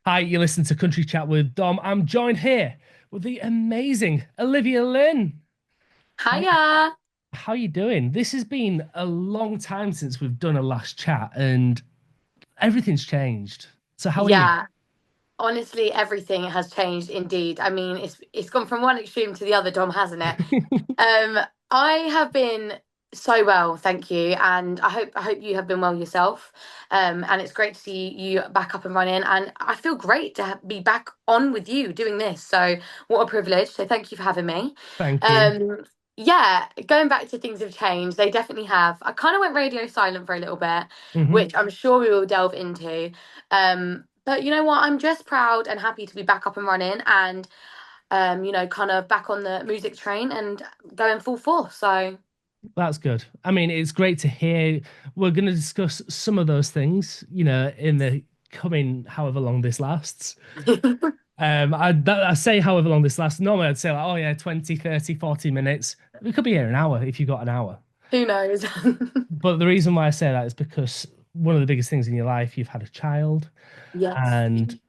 Hi, you listen to Country Chat with Dom. I'm joined here with the amazing Olivia Lynn. How Hiya. how you doing? This has been a long time since we've done a last chat, and everything's changed. So how are you? Yeah, honestly, everything has changed indeed. I mean, it's gone from one extreme to the other, Dom, hasn't it? Um, I have been so well, thank you, and I hope you have been well yourself. And it's great to see you back up and running, and I feel great to be back on with you doing this. So what a privilege. So thank you for having me. Thank you. Um, yeah, going back to things have changed. They definitely have. I kind of went radio silent for a little bit, Hmm. which I'm sure we will delve into. But you know what? I'm just proud and happy to be back up and running and kind of back on the music train and going full force. So That's good. I mean, it's great to hear. We're going to discuss some of those things, in the coming however long this lasts. I say however long this lasts. Normally I'd say like, oh yeah, 20, 30, 40 minutes. We could be here an hour if you got an hour. who knows? But the reason why I say that is because one of the biggest things in your life, you've had a child. Yes. And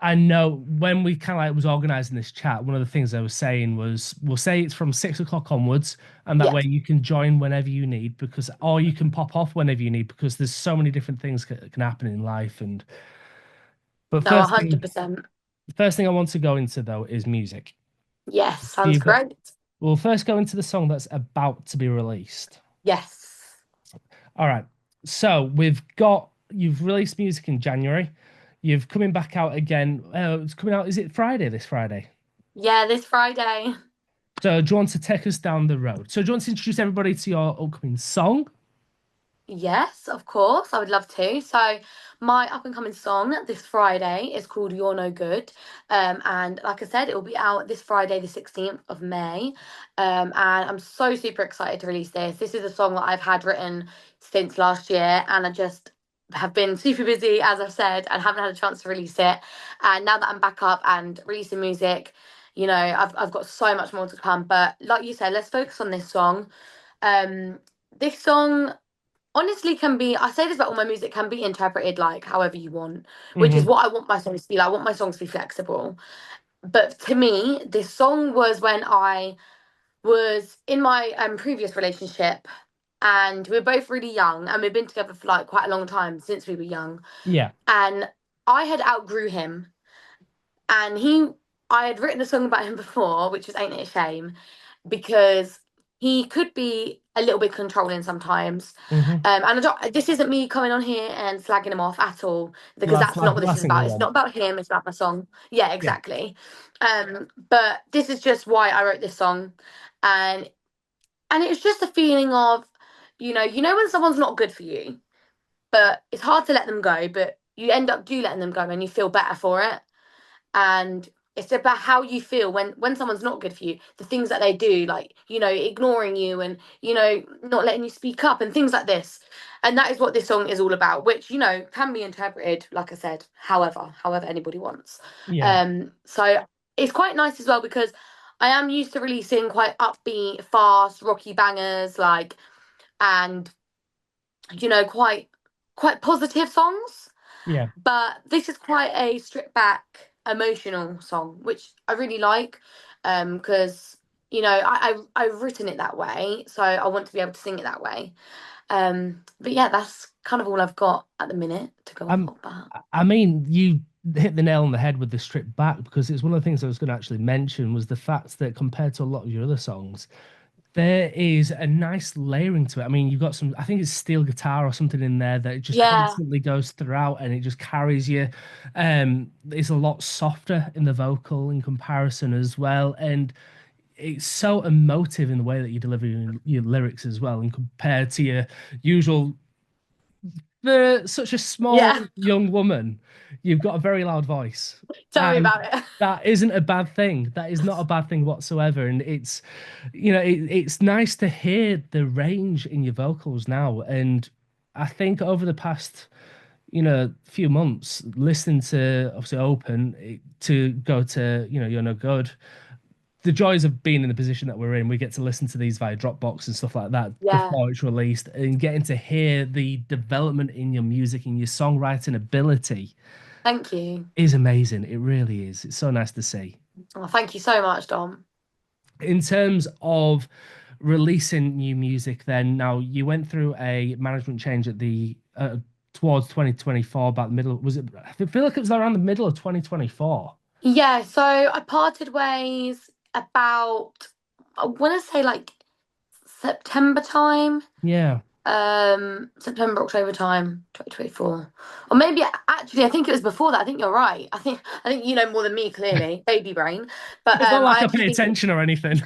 I know when we kind of like was organizing this chat, one of the things I was saying was we'll say it's from 6 o'clock onwards, and that Yeah. way you can join whenever you need because or you can pop off whenever you need because there's so many different things can happen in life. And but No, 100%. first thing I want to go into though is music. Yes. Sounds You've got great. we'll first go into the song that's about to be released. Yes. All right. So you've released music in January. You've coming back out again. It's coming out, is it Friday, this Friday? Yeah, this Friday. So do you want to take us down the road? So do you want to introduce everybody to your upcoming song? Yes, of course. I would love to. So, my up and coming song this Friday is called You're No Good. And like I said, it will be out this Friday, the 16th of May. And I'm so super excited to release this. This is a song that I've had written since last year, and I just have been super busy, as I've said, and haven't had a chance to release it. And now that I'm back up and releasing music, I've got so much more to come. But like you said, let's focus on this song. This song honestly can be, I say this about all my music, can be interpreted like however you want, which is Hmm. what I want my songs to be like. I want my songs to be flexible. But to me, this song was when I was in my previous relationship, and we are both really young, and we've been together for like quite a long time since we were young, Yeah. and I had outgrew him, and I had written a song about him before, which was Ain't It a Shame, because he could be a little bit controlling sometimes. Hmm. And I don't, this isn't me coming on here and slagging him off at all, because Last, that's not last, what this last is thing we about. It's want. not about him, it's about my song. Yeah, Yeah. exactly. But this is just why I wrote this song. And it's just a feeling of, when someone's not good for you, but it's hard to let them go, but you end up do letting them go and you feel better for it. And it's about how you feel when someone's not good for you, the things that they do, like ignoring you, and not letting you speak up and things like this. And that is what this song is all about, which can be interpreted, like I said, however anybody wants. Yeah. So it's quite nice as well, because I am used to releasing quite upbeat, fast, rocky bangers, like, and quite positive songs, Yeah. but this is quite a stripped back emotional song, which I really like, because I've written it that way, so I want to be able to sing it that way. But yeah, that's kind of all I've got at the minute to go off Um, of that. I mean, you hit the nail on the head with the strip back because it's one of the things I was going to actually mention was the fact that compared to a lot of your other songs, there is a nice layering to it. I mean, you've got some, I think it's steel guitar or something in there that just Yeah, constantly goes throughout and it just carries you. It's a lot softer in the vocal in comparison as well. And it's so emotive in the way that you deliver your lyrics as well, and compared to your usual for such a small yeah. young woman, you've got a very loud voice. Tell me And about it. that isn't a bad thing. That is not a bad thing whatsoever. And it's nice to hear the range in your vocals now. And I think over the past, few months, listening to obviously to go to, You're No Good, the joys of being in the position that we're in, we get to listen to these via Dropbox and stuff like that Yeah, before it's released, and getting to hear the development in your music and your songwriting ability. Thank you. is amazing. It really is. It's so nice to see. Oh, thank you so much, Dom. In terms of releasing new music, then now you went through a management change at the towards 2024, about the middle. Was it? I feel like it was around the middle of 2024. Yeah, so I parted ways about, I want to say like September time. Yeah. September, October time, 2024. Or maybe actually I think it was before that. I think you're right. I think you know more than me, clearly. Baby brain. But It's not I like I actually pay think attention or anything.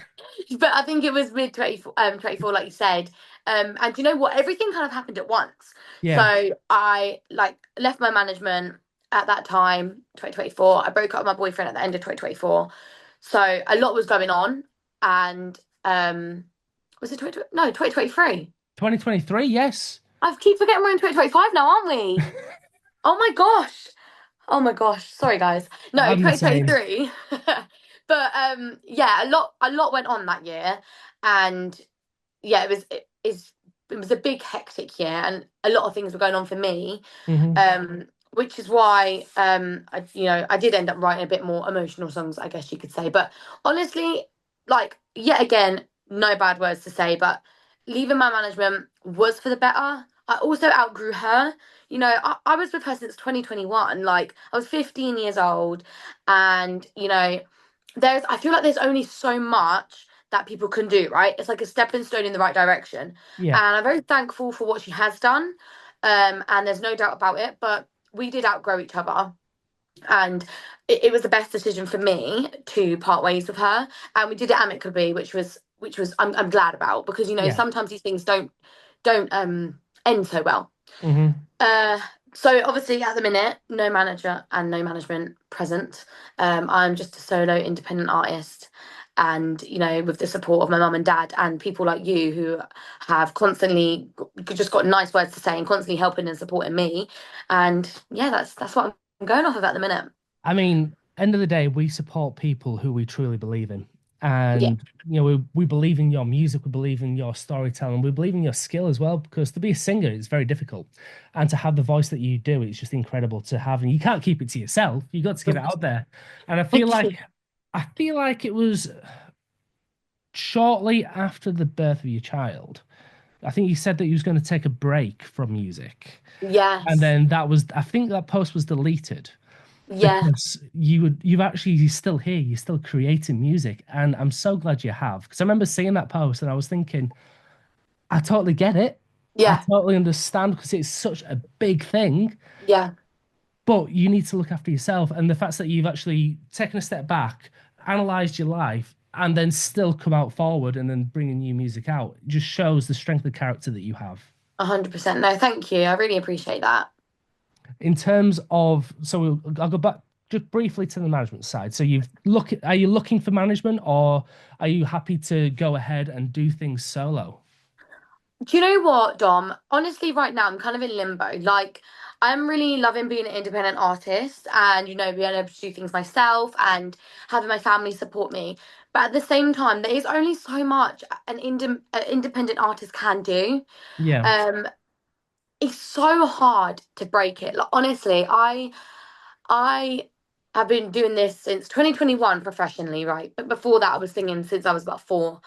but I think it was mid 24, 24, like you said. And do you know what? Everything kind of happened at once. Yeah. So I like left my management at that time, 2024. I broke up with my boyfriend at the end of 2024. So a lot was going on. And was it 2020? No, 2023. 2023, yes. I keep forgetting we're in 2025 now, aren't we? Oh my gosh. Oh my gosh. Sorry guys. No, I'm the same. 2023. But yeah, a lot went on that year, and yeah, it was a big hectic year, and a lot of things were going on for me. Hmm. Which is why I did end up writing a bit more emotional songs, I guess you could say. But honestly, like yet again, no bad words to say, but leaving my management was for the better. I also outgrew her. I was with her since 2021. Like I was 15 years old, and I feel like there's only so much that people can do, right? It's like a stepping stone in the right direction. Yeah. And I'm very thankful for what she has done. And there's no doubt about it. But we did outgrow each other. And it was the best decision for me to part ways with her. And we did it amicably, which was I'm glad about, because Yeah. sometimes these things don't end so well. Hmm. Uh, so obviously at the minute, no manager and no management present. I'm just a solo independent artist, and with the support of my mum and dad and people like you who have constantly just got nice words to say and constantly helping and supporting me. And yeah, that's what I'm going off of at the minute. I mean, end of the day, we support people who we truly believe in. Yeah, And, we believe in your music, we believe in your storytelling, we believe in your skill as well, because to be a singer is very difficult. And to have the voice that you do, it's just incredible to have. And you can't keep it to yourself. You got to get it out there. And thank you. I feel like it was shortly after the birth of your child. I think you said that you was going to take a break from music. And Yes, then I think that post was deleted yeah, because you've actually you're still here, you're still creating music, and I'm so glad you have. Because I remember seeing that post and I was thinking, I totally get it, I yeah, totally understand because it's such a big thing, yeah. but you need to look after yourself. And the fact that you've actually taken a step back, analyzed your life, and then still come out forward and then bringing new music out just shows the strength of character that you have. 100%. No, thank you. I really appreciate that. In terms of, I'll go back just briefly to the management side. So are you looking for management, or are you happy to go ahead and do things solo? Do you know what, Dom? Honestly, right now I'm kind of in limbo. Like, I'm really loving being an independent artist and, being able to do things myself and having my family support me. But at the same time, there is only so much an independent artist can do. Yeah, Um, it's so hard to break it. Like, honestly, I have been doing this since 2021 professionally, right? But before that, I was singing since I was about 4.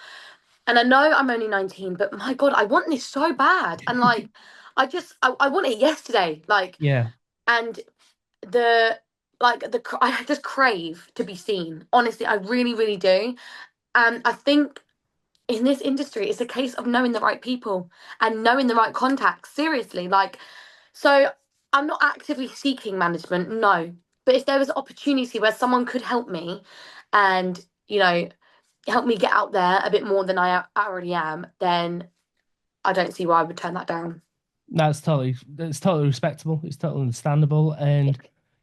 And I know I'm only 19, but my God, I want this so bad. And like, I want it yesterday. Like, yeah. and I just crave to be seen. Honestly, I really, really do. And I think in this industry, it's a case of knowing the right people and knowing the right contacts. Seriously. Like, so I'm not actively seeking management, no. But if there was an opportunity where someone could help me and, help me get out there a bit more than I already am, then I don't see why I would turn that down. It's totally respectable. It's totally understandable. And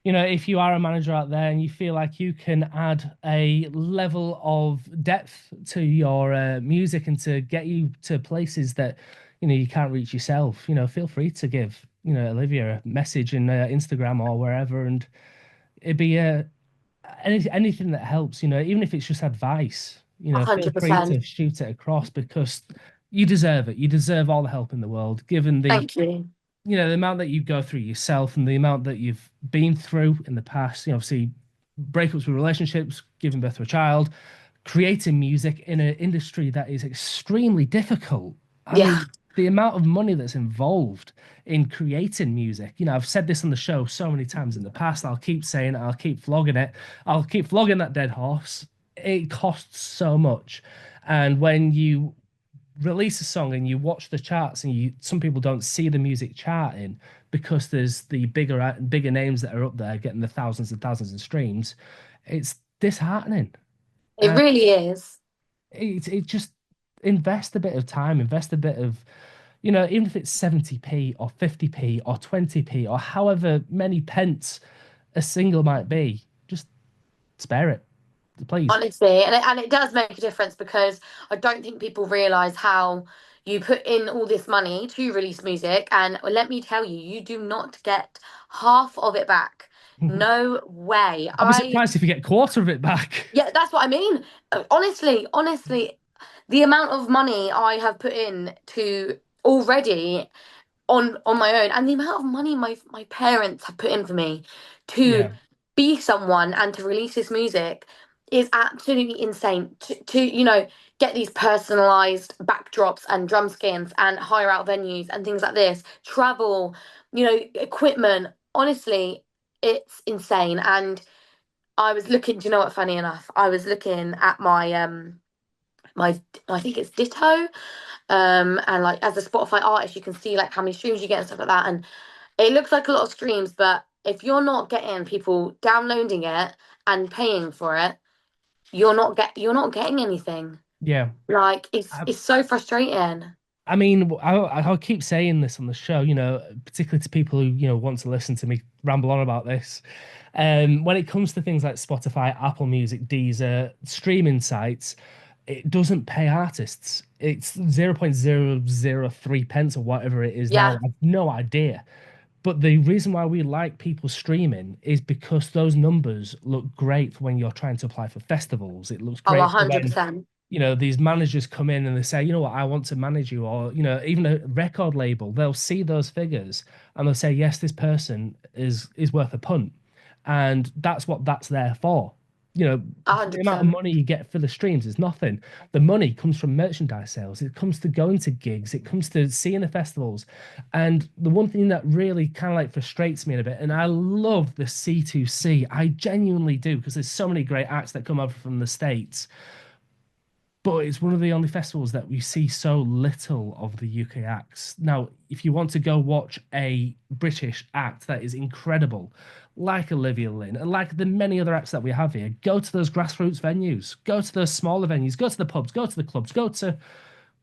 if you are a manager out there and you feel like you can add a level of depth to your music and to get you to places that you can't reach yourself, feel free to give Olivia a message in Instagram or wherever, and it'd be anything that helps. Even if it's just advice. Feel free 100%. to shoot it across because you deserve it. You deserve all the help in the world, given the Thank you. the amount that you go through yourself and the amount that you've been through in the past, obviously breakups with relationships, giving birth to a child, creating music in an industry that is extremely difficult. I Yeah. mean, the amount of money that's involved in creating music. I've said this on the show so many times in the past. I'll keep saying it, I'll keep flogging it. I'll keep flogging that dead horse. It costs so much. And when you release a song and you watch the charts and some people don't see the music charting because there's the bigger names that are up there getting the thousands and thousands of streams, it's disheartening. It really is. It just invest a bit of time, invest a bit of, even if it's 70p or 50p or 20p or however many pence a single might be, just spare it, please. Honestly, and it does make a difference because I don't think people realize how you put in all this money to release music, and let me tell you, you do not get half of it back. No way. I'll be surprised if you get a quarter of it back. Yeah, that's what I mean. Honestly, the amount of money I have put in to already on my own, and the amount of money my parents have put in for me to Yeah, be someone and to release this music is absolutely insane. To get these personalized backdrops and drum skins and hire out venues and things like this, travel, equipment. Honestly, it's insane. And I was looking. Do you know what? Funny enough, I was looking at my I think it's Ditto, and like as a Spotify artist, you can see like how many streams you get and stuff like that, and it looks like a lot of streams, but if you're not getting people downloading it and paying for it, you're not getting anything. yeah. Like it's so frustrating. I mean, I'll keep saying this on the show, particularly to people who, want to listen to me ramble on about this. When it comes to things like Spotify, Apple Music, Deezer, streaming sites, it doesn't pay artists. It's 0.003 pence or whatever it is now. Yeah. I've no idea. But the reason why we like people streaming is because those numbers look great when you're trying to apply for festivals. It looks Oh, great for when, 100%. these managers come in and they say, you know what, I want to manage you, or, even a record label, they'll see those figures and they'll say, yes, this person is worth a punt. And that's what that's there for. The amount of 100%. money you get for the streams is nothing. The money comes from merchandise sales. It comes to going to gigs. It comes to seeing the festivals. And the one thing that really kind of like frustrates me a bit, and I love the C2C, I genuinely do, because there's so many great acts that come over from the States, but it's one of the only festivals that we see so little of the UK acts. Now, if you want to go watch a British act that is incredible, like Olivia Lynn and like the many other acts that we have here, go to those grassroots venues, go to those smaller venues, go to the pubs, go to the clubs, go to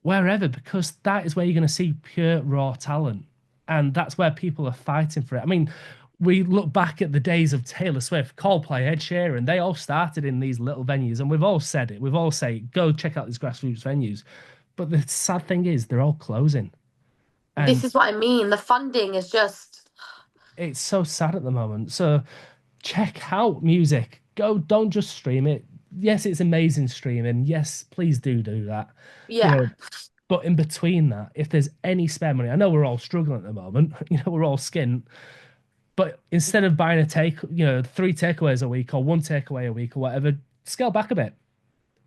wherever, because that is where you're going to see pure raw talent. And that's where people are fighting for it. I mean, we look back at the days of Taylor Swift, Coldplay, Ed Sheeran, they all started in these little venues, and we've all said it. We've all said, go check out these grassroots venues. But the sad thing is, they're all closing. This And is what I mean. The funding is just, it's so sad at the moment. So check out music. Go, don't just stream it. Yes, it's amazing streaming. Yes, please do that. You yeah. know, but in between that, if there's any spare money, I know we're all struggling at the moment. We're all skint. But instead of buying three takeaways a week or one takeaway a week or whatever, scale back a bit.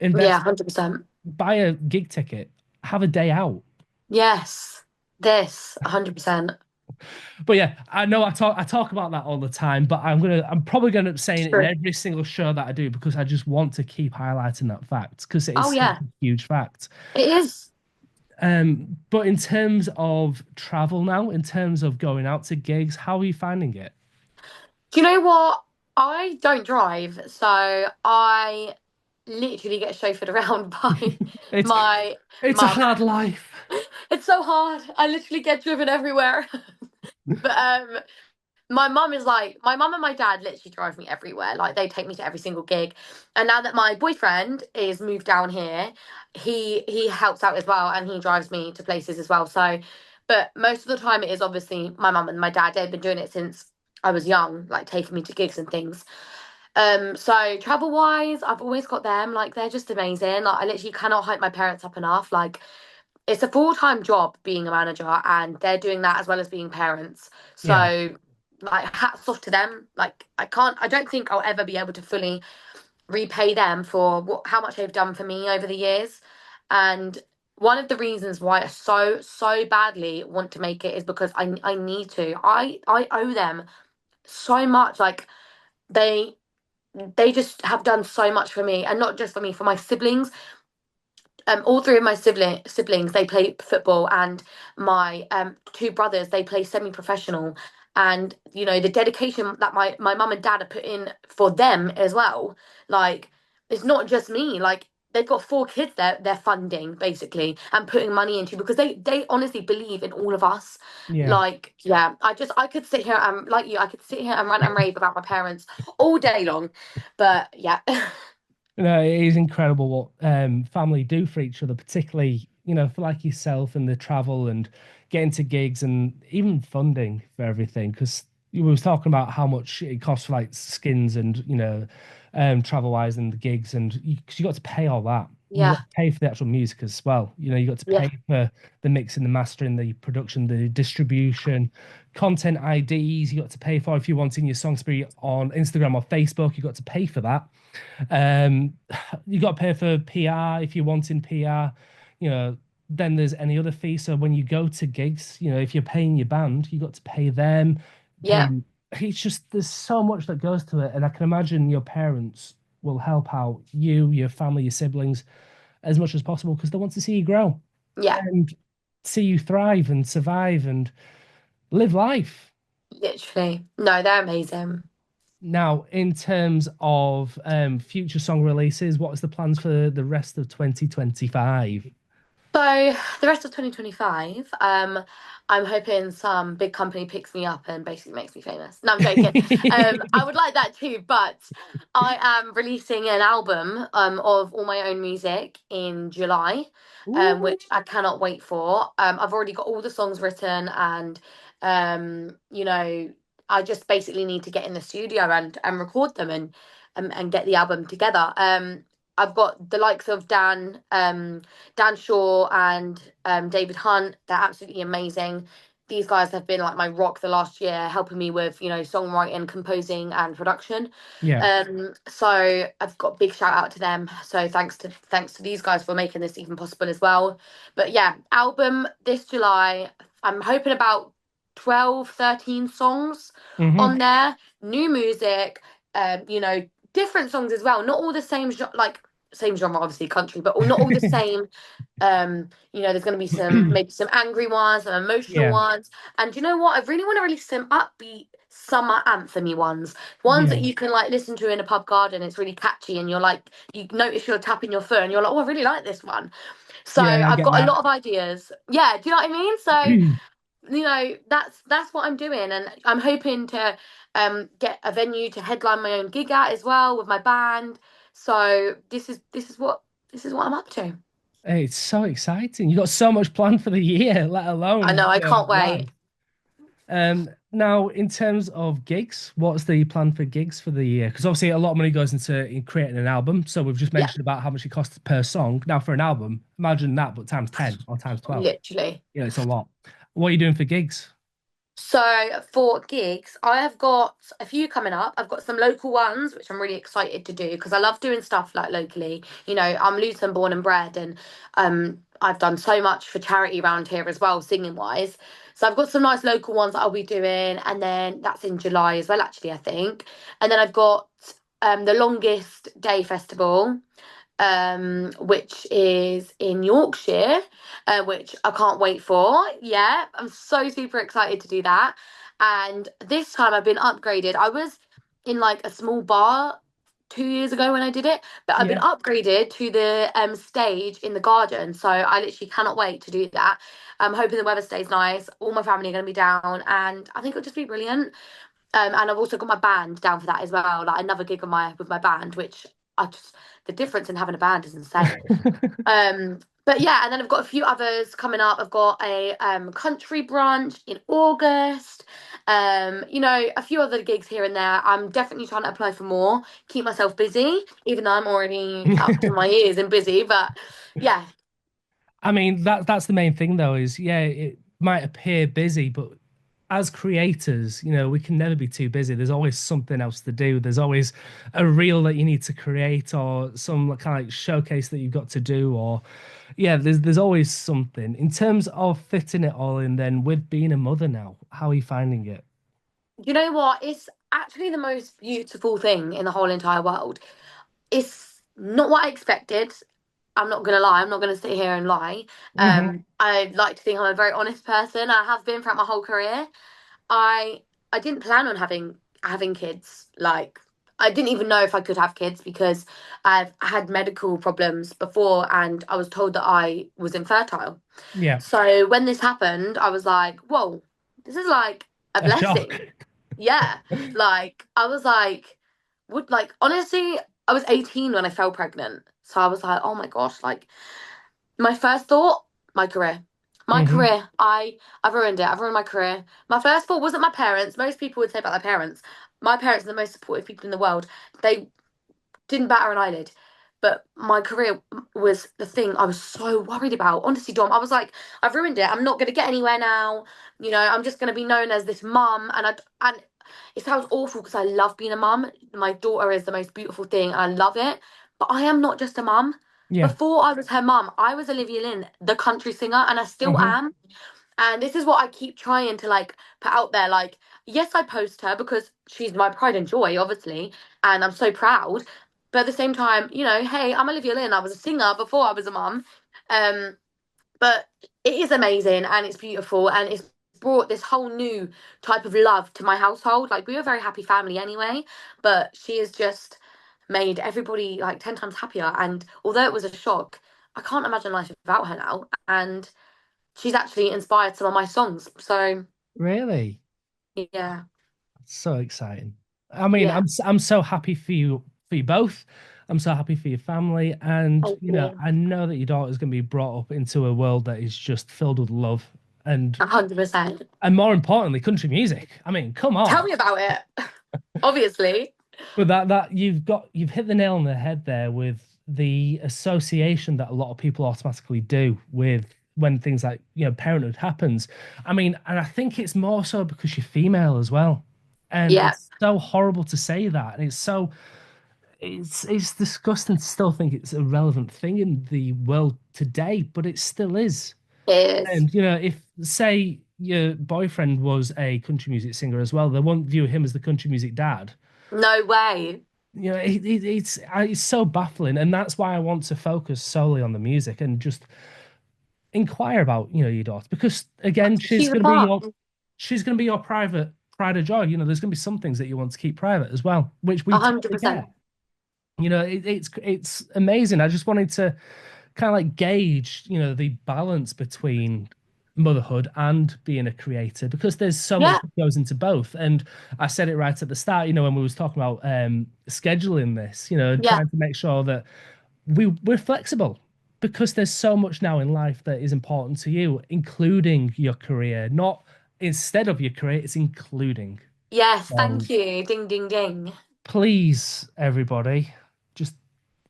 Yeah, Invest, 100%. buy a gig ticket, have a day out. Yes. This, 100%. But yeah, I know I talk about that all the time, but I'm probably gonna end up saying it in True. every single show that I do because I just want to keep highlighting that fact because it is Oh, such yeah. a huge fact. It is. But in terms of travel now, in terms of going out to gigs, how are you finding it? Do you know what? I don't drive, so I literally get chauffeured around by It's my it's a mum. hard life. It's so hard. I literally get driven everywhere. But my mum and my dad literally drive me everywhere. Like they take me to every single gig. And now that my boyfriend is moved down here, he helps out as well and he drives me to places as well. So, but most of the time it is obviously my mum and my dad. They've been doing it since I was young, like taking me to gigs and things. So travel wise, I've always got them. Like they're just amazing. Like I literally cannot hype my parents up enough. Like it's a full-time job being a manager, and they're doing that as well as being parents. Yeah. So like hats off to them. Like I don't think I'll ever be able to fully repay them for how much they've done for me over the years. And one of the reasons why I so badly want to make it is because I need to. I owe them so much. Like they they just have done so much for me, and not just for me, for my siblings. All three of my siblings they play football, and my two brothers they play semi-professional. And you know the dedication that my mum and dad are put in for them as well. Like it's not just me. Like they've got four kids they're funding basically and putting money into, because they honestly believe in all of us. Yeah. Like yeah, I could sit here and like you, I could sit here and rant and rave about my parents all day long, but yeah. No, it is incredible what family do for each other, particularly, for like yourself and the travel and getting to gigs and even funding for everything. Because we was talking about how much it costs for like skins and, travel wise and the gigs, and because you got to pay all that. And you got Yeah, to pay for the actual music as well. You got to yeah, pay for the mixing, the mastering, the production, the distribution, content IDs. You got to pay for if you're wanting your songs to be on Instagram or Facebook. You got to pay for that. Um, you got to pay for PR if you're wanting PR. You know, then there's any other fee. So when you go to gigs, if you're paying your band, you got to pay them. yeah, Paying. It's just there's so much that goes to it, and I can imagine your parents will help out you, your family, your siblings as much as possible because they want to see you grow yeah. and see you thrive and survive and live life. Literally. No, they're amazing. Now, in terms of future song releases, what's the plans for the rest of 2025? So the rest of 2025, I'm hoping some big company picks me up and basically makes me famous. No, I'm joking. I would like that too, but I am releasing an album of all my own music in July, Ooh, which I cannot wait for. I've already got all the songs written, and you know, I just basically need to get in the studio and record them and get the album together. I've got the likes of Dan Shaw and David Hunt. They're absolutely amazing. These guys have been like my rock the last year, helping me with songwriting, composing, and production. yeah. So I've got a big shout out to them. So thanks to these guys for making this even possible as well. But yeah, album this July. I'm hoping about 12, 13 songs Hmm. on there. New music. Different songs as well. Not all the same like same genre, obviously country, but not all the same. There's going to be some maybe some angry ones, some emotional Yeah, ones, and you know what? I really want to release some upbeat summer anthemy ones yeah, that you can like listen to in a pub garden. It's really catchy, and you're like you notice you're tapping your foot, and you're like, oh, I really like this one. So yeah, I I've get got a that. lot of ideas. Yeah, do you know what I mean? So that's what I'm doing, and I'm hoping to get a venue to headline my own gig at as well with my band. So this is what I'm up to. Hey, it's so exciting. You got so much planned for the year, let I alone know, I can't live. wait. Now, in terms of gigs, what's the plan for gigs for the year? Because obviously a lot of money goes into in creating an album. So we've just Yeah, mentioned about how much it costs per song. Now for an album, imagine that, but times 10 or times 12. literally. It's a lot. What are you doing for gigs? So for gigs, I have got a few coming up. I've got some local ones, which I'm really excited to do because I love doing stuff like locally. I'm Luton born and bred, and I've done so much for charity around here as well, singing wise. So I've got some nice local ones that I'll be doing, and then that's in July as well, actually, I think. And then I've got the Longest Day Festival, which is in Yorkshire, which I can't wait for. Yeah, I'm so super excited to do that. And this time I've been upgraded. I was in like a small bar 2 years ago when I did it, but I've been Yeah. upgraded to the stage in the garden. So I literally cannot wait to do that. I'm hoping the weather stays nice. All my family are going to be down, and I think it'll just be brilliant. And I've also got my band down for that as well, like another gig on my with my band, which I just the difference in having a band is insane. But yeah, and then I've got a few others coming up. I've got a country brunch in August. A few other gigs here and there. I'm definitely trying to apply for more, keep myself busy, even though I'm already up to my ears and busy. But yeah, I mean, that's the main thing though, is yeah, it might appear busy, but as creators, we can never be too busy. There's always something else to do. There's always a reel that you need to create or some kind of like showcase that you've got to do, or yeah, there's always something. In terms of fitting it all in then with being a mother now, how are you finding it? You know what? It's actually the most beautiful thing in the whole entire world. It's not what I expected. I'm not gonna lie. I'm not gonna sit here and lie. Hmm. I like to think I'm a very honest person. I have been throughout my whole career. I I didn't plan on having kids. Like I didn't even know if I could have kids because I've had medical problems before, and I was told that I was infertile. Yeah, So when this happened, I was like, "Whoa, this is like a a shock. blessing." Yeah, like I was like, would like honestly, I was 18 when I fell pregnant. So I was like, oh my gosh, like my first thought, my career. My Hmm. career. I've ruined it. I've ruined my career. My first thought wasn't my parents. Most people would say about their parents. My parents are the most supportive people in the world. They didn't batter an eyelid. But my career was the thing I was so worried about. Honestly, Dom, I was like, I've ruined it. I'm not going to get anywhere now. I'm just going to be known as this mum. And it sounds awful because I love being a mum. My daughter is the most beautiful thing. And I love it. But I am not just a mum. Yeah. Before I was her mum, I was Olivia Lynn, the country singer, and I still Hmm. am. And this is what I keep trying to like put out there. Like, yes, I post her because she's my pride and joy, obviously, and I'm so proud. But at the same time, hey, I'm Olivia Lynn. I was a singer before I was a mum. Um, but it is amazing and it's beautiful and it's brought this whole new type of love to my household. Like we were a very happy family anyway, but she has just made everybody like 10 times happier. And although it was a shock, I can't imagine life without her now. And she's actually inspired some of my songs. So Really? yeah, So exciting. I mean, yeah. I'm so happy for you both. I'm so happy for your family, and Thank you. I know that your daughter's going to be brought up into a world that is just filled with love and 100%. more importantly, country music. I mean, come Tell on. me about it. Obviously. But that you've hit the nail on the head there with the association that a lot of people automatically do with when things like, parenthood happens. I mean, and I think it's more so because you're female as well. And Yeah, it's so horrible to say that. And it's disgusting to still think it's a relevant thing in the world today, but it still is. it is. And if say your boyfriend was a country music singer as well, they won't view him as the country music dad. No way. It's so baffling, and that's why I want to focus solely on the music and just inquire about your daughter, because again, She's a part. she's going to be your private pride of joy. There's going to be some things that you want to keep private as well, which we totally 100%. get. It's amazing. I just wanted to kind of like gauge, the balance between motherhood and being a creator, because there's so much Yeah, that goes into both. And I said it right at the start, when we was talking about scheduling this, yeah. trying to make sure that we're flexible, because there's so much now in life that is important to you, including your career, not instead of your career, it's including. Yes, So thank you. Ding, ding, ding. please, everybody, just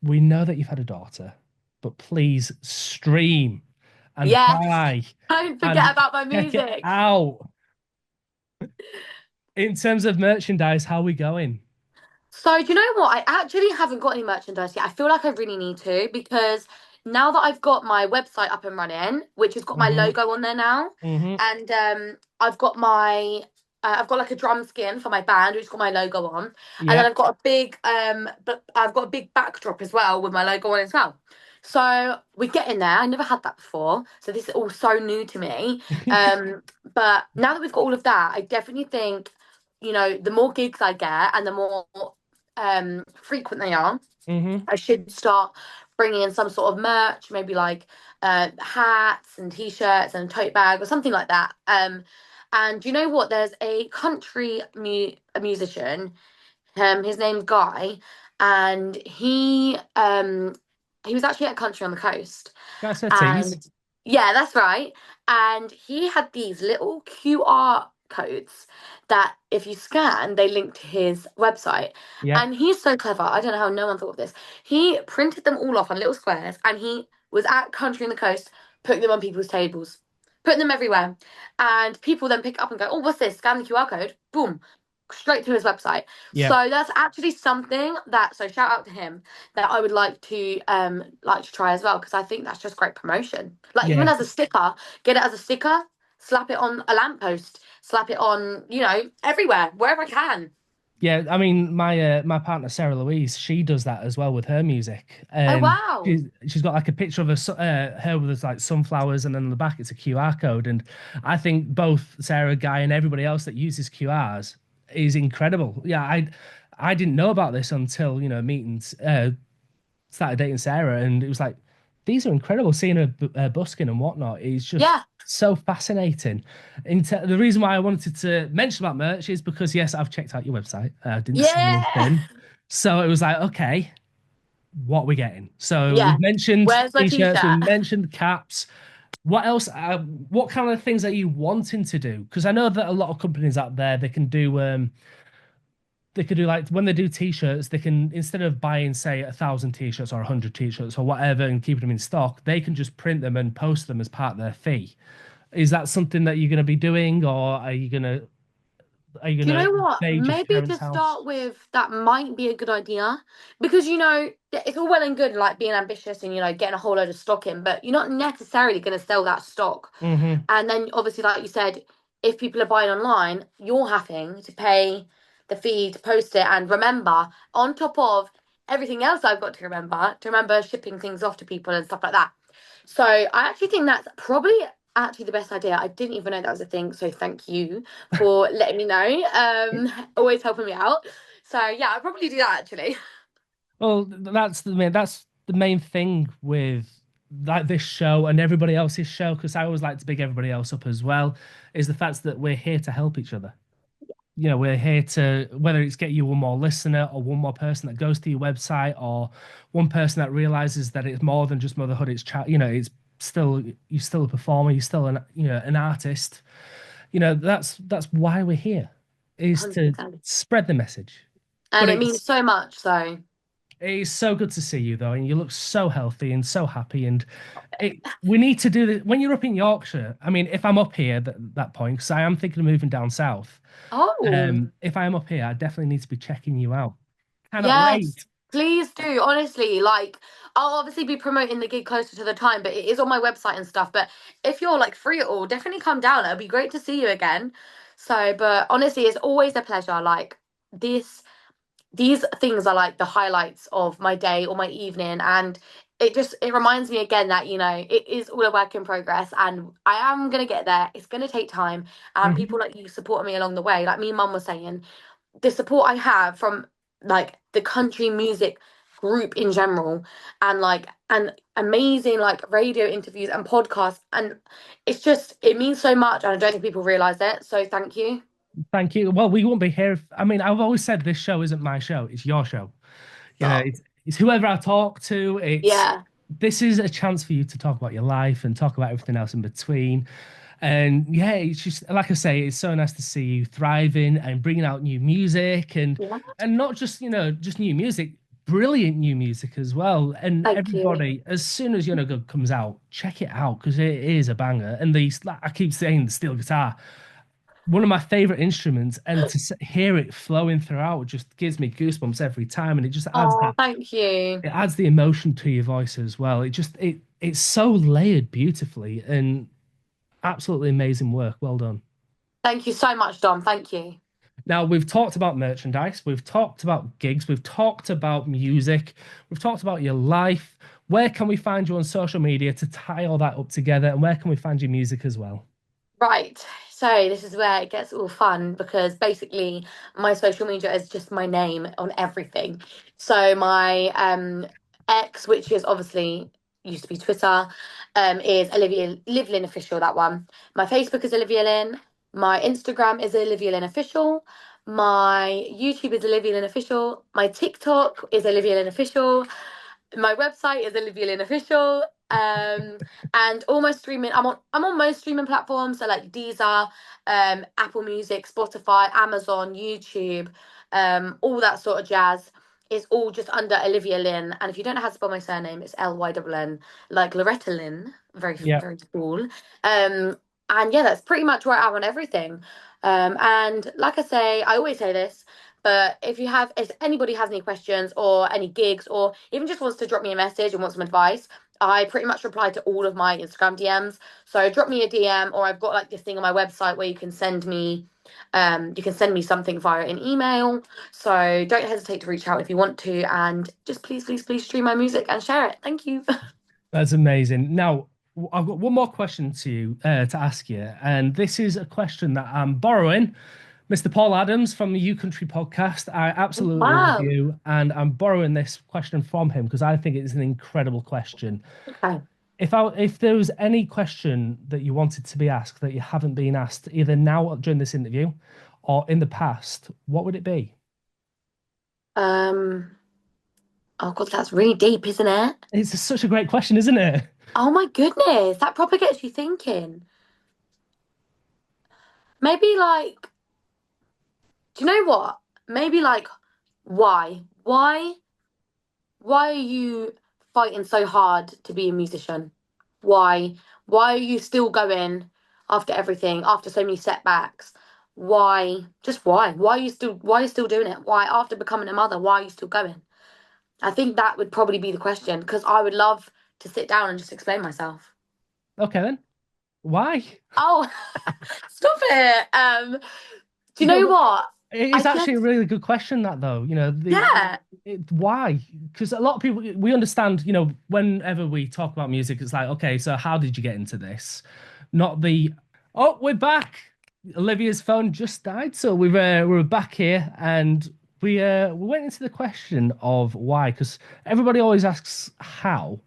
we know that you've had a daughter, but please stream and Yes. buy Don't forget and about my check it music. out. In terms of merchandise, how are we going? So, do you know what? I actually haven't got any merchandise yet. I feel like I really need to because now that I've got my website up and running, which has got my Hmm. logo on there now, Hmm. and I've got like a drum skin for my band, which has got my logo on, and then Yeah. I've got a big but I've got a big backdrop as well with my logo on as well. So we're getting there. I never had that before, so this is all so new to me. But now that we've got all of that, I definitely think the more gigs I get and the more frequent they are, Hmm. I should start bringing in some sort of merch, maybe like hats and t-shirts and a tote bag or something like that. And you know what? There's a a musician. His name's Guy, and he was actually at Country on the Coast, That's a tease. and yeah, that's right. And he had these little QR codes that if you scan, they link to his website. Yeah. And he's so clever. I don't know how no one thought of this. He printed them all off on little squares and he was at Country on the Coast putting them on people's tables, putting them everywhere. And people then pick it up and go, oh, what's this? Scan the QR code. Boom. Straight to his website. Yeah. So that's actually something that, so shout out to him, that I would like to try as well, because I think that's just great promotion. Like even Yeah. as a sticker, get it as a sticker, slap it on a lamppost, slap it on, everywhere, wherever I can. Yeah, I mean, my partner Sarah Louise, she does that as well with her music, Oh and wow. she's got like a picture of her with like sunflowers, and then on the back it's a QR code, and I think both Sarah, Guy, and everybody else that uses QRs is incredible. Yeah, I didn't know about this until meetings started dating Sarah, and it was like these are incredible. Seeing her, busking and whatnot is just Yeah. so fascinating. The reason why I wanted to mention about merch is because yes, I've checked out your website. I didn't see Yeah. anything, so it was like, okay, what are we getting? So Yeah. we've mentioned Where's my t-shirts, we t-shirt? mentioned caps. What else? What kind of things are you wanting to do? Because I know that a lot of companies out there they could do like when they do t-shirts, they can instead of buying say 1,000 t-shirts or 100 t-shirts or whatever and keeping them in stock, they can just print them and post them as part of their fee. Is that something that you're going to be doing, or Do you are you gonna know what? stay just Maybe parents' to house? start with, that might be a good idea, because it's all well and good like being ambitious and getting a whole load of stock in, but you're not necessarily going to sell that stock. Hmm. And then obviously, like you said, if people are buying online, you're having to pay the fee to post it. And remember, on top of everything else I've got to remember shipping things off to people and stuff like that. So I actually think that's probably actually the best idea. I didn't even know that was a thing. So thank you for letting me know. Always helping me out. So yeah, I'll probably do that actually. Well, that's the main thing with like this show and everybody else's show, because I always like to big everybody else up as well, is the fact that we're here to help each other. We're here to, whether it's get you one more listener or one more person that goes to your website or one person that realizes that it's more than just motherhood. It's chat, it's still, you're still a performer, you're still an artist. That's why we're here, is to 100%. spread the message. But And it means so much. So it's so good to see you though, and you look so healthy and so happy. And we need to do this when you're up in Yorkshire. I mean, if I'm up here at that point, because I am thinking of moving down south. oh. If I am up here, I definitely need to be checking you out. Cannot Yes, wait. please do. Honestly, like I'll obviously be promoting the gig closer to the time, but it is on my website and stuff. But if you're like free at all, definitely come down. It'll be great to see you again. So, but honestly, it's always a pleasure. Like this, these things are like the highlights of my day or my evening, and it reminds me again that it is all a work in progress, and I am gonna get there. It's gonna take time, and Mhm. people like you supporting me along the way. Like me and Mum was saying, the support I have from like the country music group in general, and amazing like radio interviews and podcasts, and it means so much, and I don't think people realize it, so thank you. Thank you. Well, we won't be here. I mean, I've always said this show isn't my show; it's your show. Stop. It's whoever I talk to. Yeah. This is a chance for you to talk about your life and talk about everything else in between. And yeah, it's just like I say, it's so nice to see you thriving and bringing out new music, Yeah. and not just just new music, brilliant new music as well. And Thank you. everybody, as soon as Good comes out, check it out because it is a banger. And like I keep saying, the steel guitar, one of my favorite instruments, and to hear it flowing throughout just gives me goosebumps every time, and it just adds Oh, that, thank you. it adds the emotion to your voice as well. It's so layered beautifully, and absolutely amazing work. Well done. Thank you so much, Dom. Thank you. Now, we've talked about merchandise, we've talked about gigs, we've talked about music, we've talked about your life. Where can we find you on social media to tie all that up together? And where can we find your music as well? Right. So this is where it gets all fun, because basically my social media is just my name on everything. So my X, which is obviously used to be Twitter, is Olivia Live Lynn official, that one. My Facebook is Olivia Lynn. My Instagram is Olivia Lynn official. My YouTube is Olivia Lynn official. My TikTok is Olivia Lynn official. My website is Olivia Lynn official. And almost streaming. I'm on most streaming platforms, so like Deezer, Apple Music, Spotify, Amazon, YouTube, all that sort of jazz. Is all just under Olivia Lynn. And if you don't know how to spell my surname, it's Lynn, like Loretta Lynn, very, Yeah. very small. And yeah, that's pretty much where I run everything. And like I say, I always say this, but if anybody has any questions or any gigs, or even just wants to drop me a message and want some advice, I pretty much reply to all of my Instagram DMs. So drop me a DM, or I've got like this thing on my website where you can send me something via an email. So don't hesitate to reach out if you want to, and just please, please, please stream my music and share it. Thank you. That's amazing. Now, I've got one more question to you to ask you, and this is a question that I'm borrowing Mr. Paul Adams from the U Country podcast. I absolutely love Wow. you, and I'm borrowing this question from him because I think it's an incredible question. Okay. If there was any question that you wanted to be asked that you haven't been asked, either now or during this interview or in the past, what would it be? Um, oh God, that's really deep, isn't it? It's such a great question, isn't it? Oh my goodness, that proper gets you thinking. Maybe like, do you know what? Maybe like, why? Why are you fighting so hard to be a musician? Why? Why are you still going after everything, after so many setbacks? Why? Just why? Why are you still doing it? Why after becoming a mother, why are you still going? I think that would probably be the question because I would love to sit down and just explain myself. Okay then. Why? Oh, stop it. Do you No, know but what? it I is actually a just, really good question, that though. yeah. Why? Because a lot of people, we understand, whenever we talk about music, it's like, okay, so how did you get into this? Not the, oh, we're back. Olivia's phone just died, so we're back here, and we went into the question of why, because everybody always asks how,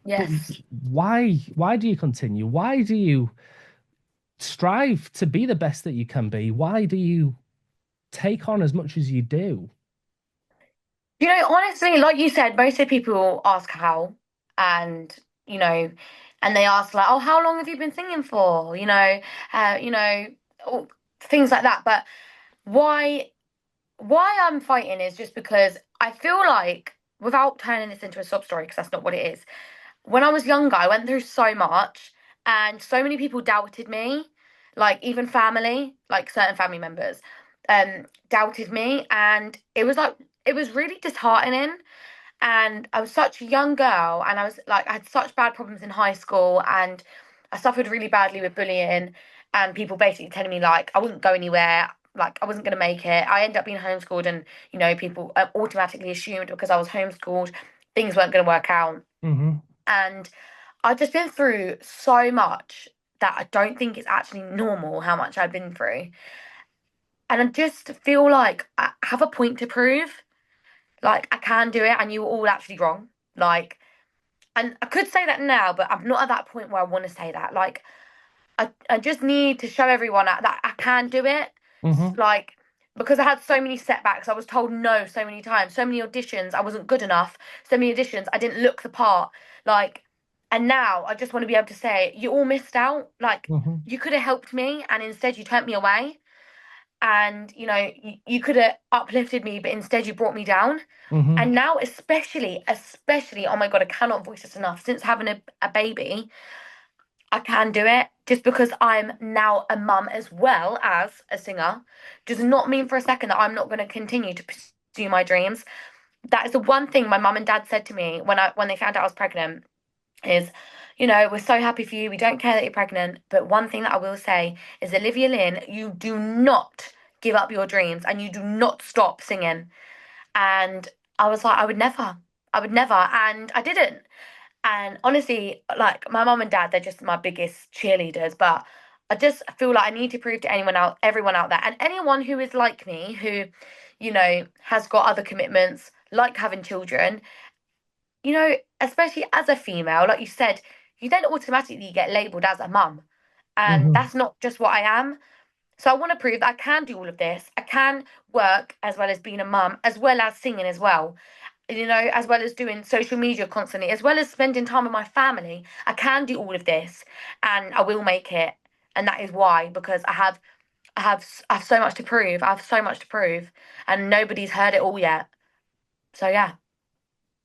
but Yes. why? Why do you continue? Why do you strive to be the best that you can be? Why do you take on as much as you do? You know, honestly, like you said, most of the people ask how, and you know, and they ask like, "Oh, how long have you been singing for?" You know, all- things like that. But why, why I'm fighting is just because I feel like, without turning this into a sob story, because that's not what it is. When I was younger, I went through so much, and so many people doubted me, like even family, like certain family members, doubted me, and it was really disheartening. And I was such a young girl, and I had such bad problems in high school, and I suffered really badly with bullying, and people basically telling me like I wouldn't go anywhere, like I wasn't going to make it. I ended up being homeschooled, and people automatically assumed because I was homeschooled, things weren't going to work out. Hmm. And I've just been through so much that I don't think it's actually normal how much I've been through. And I just feel like I have a point to prove. Like I can do it, and you were all actually wrong. Like, and I could say that now, but I'm not at that point where I want to say that. Like, I just need to show everyone that I can do it. Hmm. Like, because I had so many setbacks, I was told no so many times, so many auditions, I wasn't good enough, so many auditions, I didn't look the part. Like, and now I just want to be able to say, you all missed out. Like, Hmm. you could have helped me, and instead you turned me away. And, you could have uplifted me, but instead you brought me down. Hmm. And now, especially, oh my God, I cannot voice this enough. Since having a baby, I can do it just because I'm now a mum as well as a singer does not mean for a second that I'm not going to continue to pursue my dreams. That is the one thing my mum and dad said to me when they found out I was pregnant is, we're so happy for you. We don't care that you're pregnant, but one thing that I will say is, Olivia Lynn, you do not give up your dreams and you do not stop singing. And I was like, I would never, and I didn't. And honestly, like my mum and dad, they're just my biggest cheerleaders. But I just feel like I need to prove to everyone out there, and anyone who is like me, who, has got other commitments, like having children, especially as a female, like you said, you then automatically get labeled as a mum. And Hmm. that's not just what I am. So I want to prove that I can do all of this. I can work as well as being a mum, as well as singing as well, as well as doing social media constantly, as well as spending time with my family. I can do all of this, and I will make it. And that is why, because I have so much to prove. I have so much to prove, and nobody's heard it all yet. So yeah.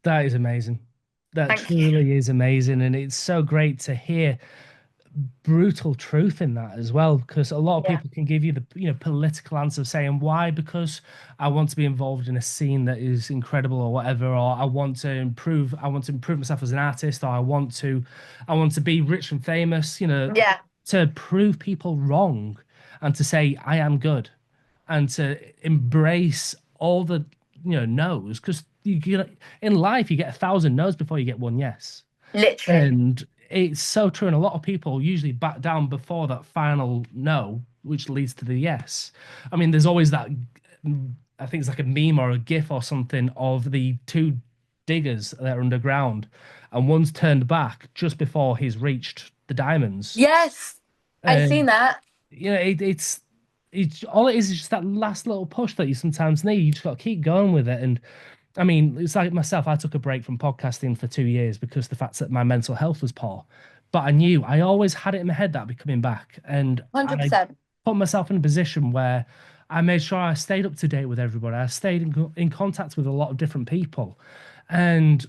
That is amazing. That Thank you. truly is amazing, and it's so great to hear brutal truth in that as well, because a lot of Yeah. people can give you the political answer saying why, because I want to be involved in a scene that is incredible or whatever, or I want to improve myself as an artist, or I want to be rich and famous, Yeah. to prove people wrong and to say I am good and to embrace all the no's, because in life you get 1,000 no's before you get one yes. Literally. And it's so true. And a lot of people usually back down before that final no, which leads to the yes. I mean, there's always that, I think it's like a meme or a GIF or something of the two diggers that are underground, and one's turned back just before he's reached the diamonds. Yes. I've seen And, that. it's all it is just that last little push that you sometimes need. You just got to keep going with it. And I mean, it's like myself, I took a break from podcasting for 2 years because the fact that my mental health was poor. But I always had it in my head that I'd be coming back. And I 100%. put myself in a position where I made sure I stayed up to date with everybody. I stayed in contact with a lot of different people. And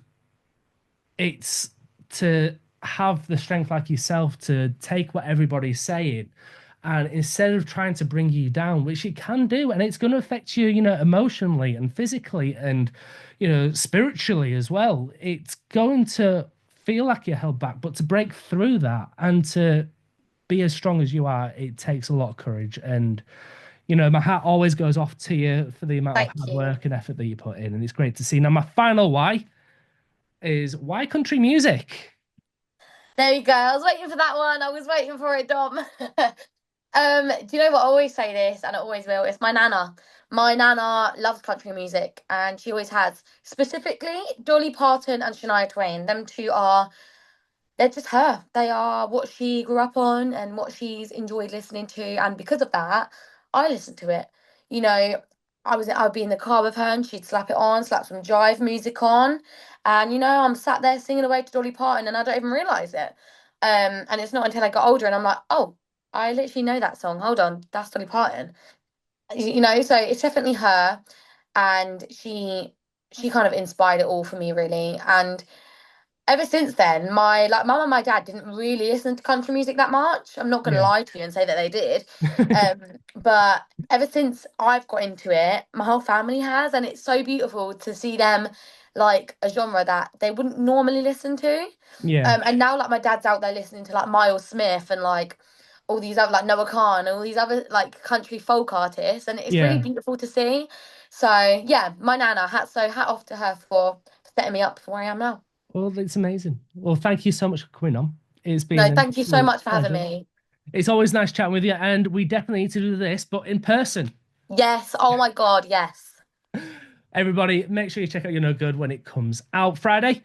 it's to have the strength like yourself to take what everybody's saying, and instead of trying to bring you down, which it can do, and it's going to affect you, emotionally and physically and spiritually as well, it's going to feel like you're held back. But to break through that and to be as strong as you are, it takes a lot of courage. And my hat always goes off to you for the amount of Thank hard you. work and effort that you put in, and it's great to see. Now, my final why is why country music? There you go. I was waiting for that one. I was waiting for it, Dom. Do you know what? I always say this, and I always will. It's my nana. My nana loves country music, and she always has. Specifically, Dolly Parton and Shania Twain. Them two are they're just her. They are what she grew up on and what she's enjoyed listening to, and because of that, I listen to it. You know, I'd be in the car with her, and she'd slap it on, slap some jive music on, and I'm sat there singing away to Dolly Parton, and I don't even realize it. And it's not until I got older, and I'm like, oh, I literally know that song. Hold on, that's Dolly Parton. So it's definitely her, and she kind of inspired it all for me, really, and ever since then, my mum and my dad didn't really listen to country music that much. I'm not gonna Yeah. lie to you and say that they did. But ever since I've got into it, my whole family has, and it's so beautiful to see them like a genre that they wouldn't normally listen to. Yeah. And now like my dad's out there listening to like Miles Smith and like all these other like Noah Khan and all these other like country folk artists, and it's really Yeah. beautiful to see. So yeah, my nana, hat off to her for setting me up for where I am now. Well, it's amazing. Well, thank you so much for coming on. It's been No, an thank you so absolute much for having pleasure. me. It's always nice chatting with you, and we definitely need to do this, but in person. Yes. Oh my God. Yes. Everybody, make sure you check out You're No Good when it comes out Friday.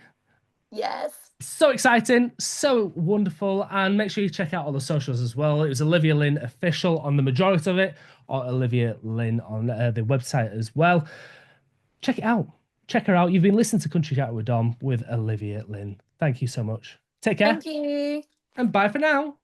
Yes. So exciting, so wonderful, and make sure you check out all the socials as well. It was Olivia Lynn official on the majority of it, or Olivia Lynn on the website as well. Check it out. Check her out. You've been listening to Country Chat with Dom with Olivia Lynn. Thank you so much. Take care, Thank you. and bye for now.